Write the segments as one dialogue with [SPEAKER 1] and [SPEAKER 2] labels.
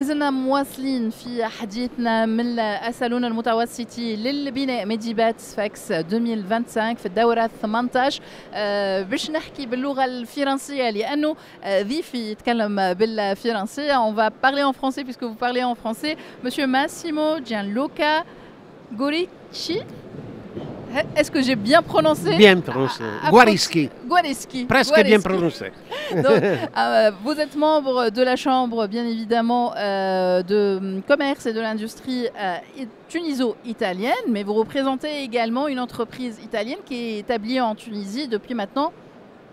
[SPEAKER 1] زلنا مواصلين في حديثنا من الصالون المتوسطي للبناء ميديبات سفاكس 2025 في الدورة 18 باش نحكي باللغة الفرنسية لأنه ضيفي يتكلم بالفرنسية. On va parler en français puisque vous parlez en français. Monsieur Massimo Gianluca Guarici. Est-ce que j'ai bien prononcé?
[SPEAKER 2] Bien prononcé. Guariski.
[SPEAKER 1] Guariski.
[SPEAKER 2] Presque bien prononcé.
[SPEAKER 1] Donc, vous êtes membre de la Chambre, bien évidemment, de commerce et de l'industrie tuniso-italienne, mais vous représentez également une entreprise italienne qui est établie en Tunisie depuis maintenant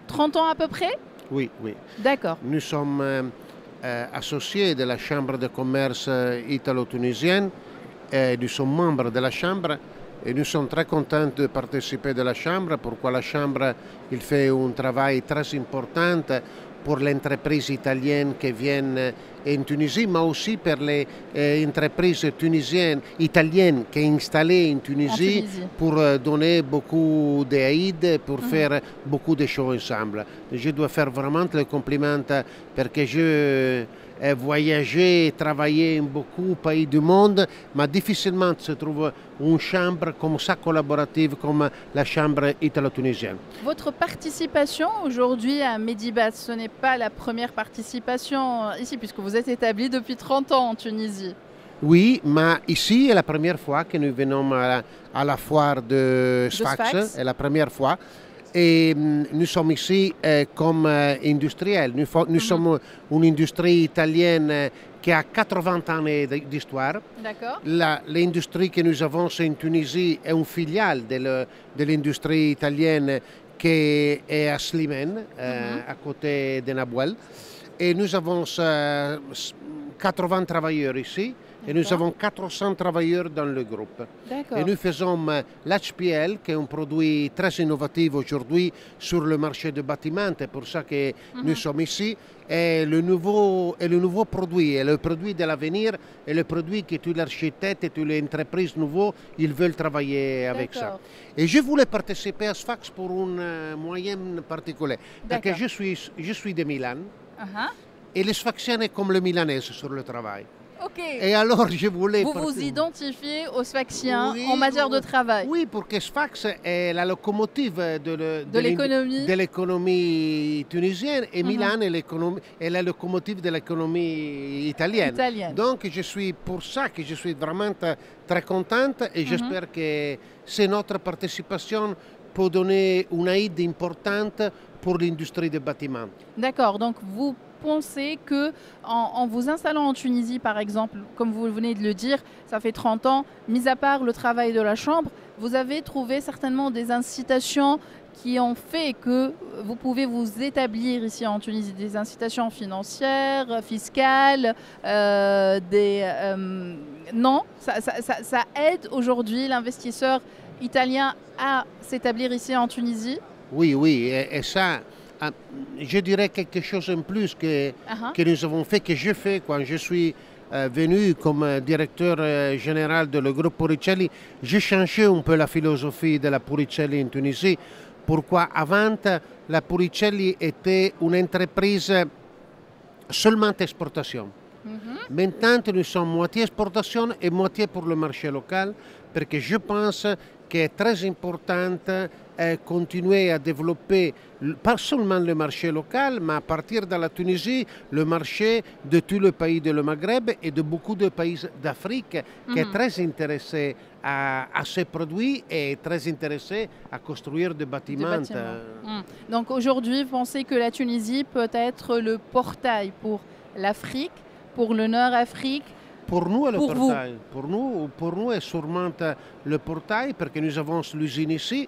[SPEAKER 1] 30 ans à peu près?
[SPEAKER 2] Oui, oui.
[SPEAKER 1] D'accord.
[SPEAKER 2] Nous sommes associés de la Chambre de commerce italo-tunisienne. Nous sommes membres de la Chambre. Et nous sommes très contents de participer de la Chambre. Pourquoi la Chambre il fait un travail très important pour les entreprises italiennes qui viennent en Tunisie, mais aussi pour les entreprises tunisiennes, italiennes qui sont installées en Tunisie, pour donner beaucoup d'aide, pour faire beaucoup de choses ensemble. Je dois faire vraiment le compliment parce que je voyager, travailler in beaucoup de pays du monde, mais difficilement se trouve une chambre comme ça collaborative comme la chambre italo-tunisienne.
[SPEAKER 1] Votre participation aujourd'hui à Medibat, ce n'est pas la première participation ici puisque vous êtes établi depuis 30 ans en Tunisie.
[SPEAKER 2] Oui, mais ici est la première fois que nous venons à la foire de Sfax, c'est la première fois. Et nous sommes ici comme industriels. Nous sommes une industrie italienne qui a 80 ans d'histoire.
[SPEAKER 1] D'accord.
[SPEAKER 2] L'industrie que nous avons en Tunisie est une filiale de l'industrie italienne qui est à Slimane, à côté de Nabouel. Et nous avons 80 travailleurs ici. Et nous avons 400 travailleurs dans le groupe. Et nous faisons l'HPL, qui est un produit très innovatif aujourd'hui sur le marché du bâtiment. C'est pour ça que nous sommes ici. Et le nouveau produit, et le produit de l'avenir, et le produit que tous les architectes et toutes les entreprises nouveaux, ils veulent travailler avec ça. Et je voulais participer à Sfax pour un moyen particulier. Parce que je suis de Milan. Et les Sfaxiens sont comme le Milanais sur le travail.
[SPEAKER 1] Okay.
[SPEAKER 2] Et alors, je voulais...
[SPEAKER 1] Vous vous identifiez aux Sfaxiens en matière de travail?
[SPEAKER 2] Oui, parce que Sfax est la locomotive
[SPEAKER 1] de
[SPEAKER 2] l'économie tunisienne et Milan est la locomotive de l'économie italienne. Donc, pour ça que je suis vraiment très contente et j'espère que c'est notre participation peut donner une aide importante pour l'industrie des bâtiments.
[SPEAKER 1] D'accord, donc vous pensez que en vous installant en Tunisie, par exemple, comme vous venez de le dire, ça fait 30 ans, mis à part le travail de la Chambre, vous avez trouvé certainement des incitations qui ont fait que vous pouvez vous établir ici en Tunisie, des incitations financières, fiscales, non, ça aide aujourd'hui l'investisseur italien à s'établir ici en Tunisie?
[SPEAKER 2] Oui, oui, et ça, je dirais quelque chose en plus que nous avons fait, que je fais quand je suis venu comme directeur général de le groupe Puricelli. J'ai changé un peu la philosophie de la Puricelli en Tunisie. Pourquoi avant, la Puricelli était une entreprise seulement exportation. Maintenant, nous sommes moitié exportation et moitié pour le marché local, parce que je pense qu'il est très important continuer à développer pas seulement le marché local, mais à partir de la Tunisie, le marché de tous les pays de le Maghreb et de beaucoup de pays d'Afrique qui est très intéressé à ces produits et très intéressé à construire des bâtiments.
[SPEAKER 1] Donc aujourd'hui, vous pensez que la Tunisie peut être le portail pour l'Afrique, pour le Nord-Afrique?
[SPEAKER 2] Pour nous, le portail. Pour nous, est sûrement le portail parce que nous avons l'usine ici.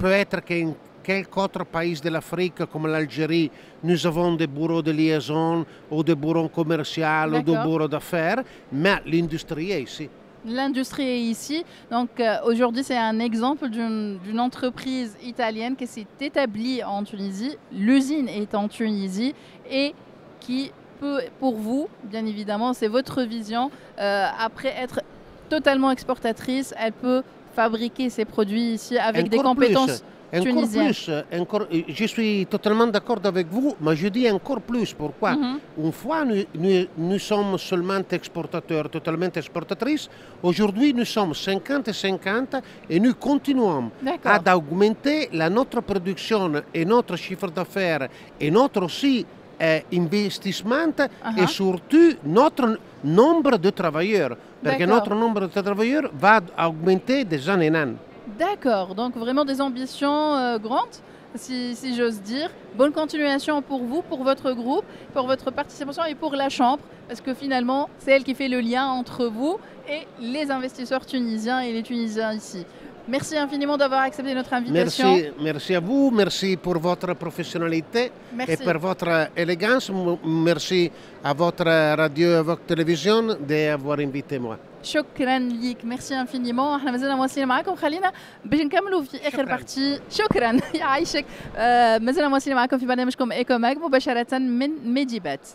[SPEAKER 2] Peut-être qu'en quelques autres pays de l'Afrique, comme l'Algérie, nous avons des bureaux de liaison ou des bureaux commerciaux ou des bureaux d'affaires, mais l'industrie est ici.
[SPEAKER 1] L'industrie est ici. Donc aujourd'hui, c'est un exemple d'une entreprise italienne qui s'est établie en Tunisie. L'usine est en Tunisie et qui peut, pour vous, bien évidemment, c'est votre vision, après être totalement exportatrice, elle peut fabriquer ses produits ici avec des compétences tunisienne.
[SPEAKER 2] Je suis totalement d'accord avec vous, mais je dis encore plus. Pourquoi? Une fois, nous sommes seulement exportateurs, totalement exportatrices. Aujourd'hui, nous sommes 50-50 et nous continuons à augmenter notre production et notre chiffre d'affaires et notre aussi investissement et surtout notre nombre de travailleurs. Parce que notre nombre de travailleurs va augmenter des années en année.
[SPEAKER 1] D'accord, donc vraiment des ambitions grandes, si j'ose dire. Bonne continuation pour vous, pour votre groupe, pour votre participation et pour la Chambre, parce que finalement, c'est elle qui fait le lien entre vous et les investisseurs tunisiens et les Tunisiens ici. Merci infiniment d'avoir accepté notre invitation.
[SPEAKER 2] Merci à vous, merci pour votre professionnalité et pour votre élégance. Merci à votre radio et à votre télévision d'avoir invité moi.
[SPEAKER 1] شكرا ليك ميرسي انفينيمون احنا مازلنا مواصلين معاكم خلينا باش نكملوا في اخر بارتي شكرا يعيشك مازلنا مواصلين معاكم في برنامجكم ايكو ماك مباشره من ميديبات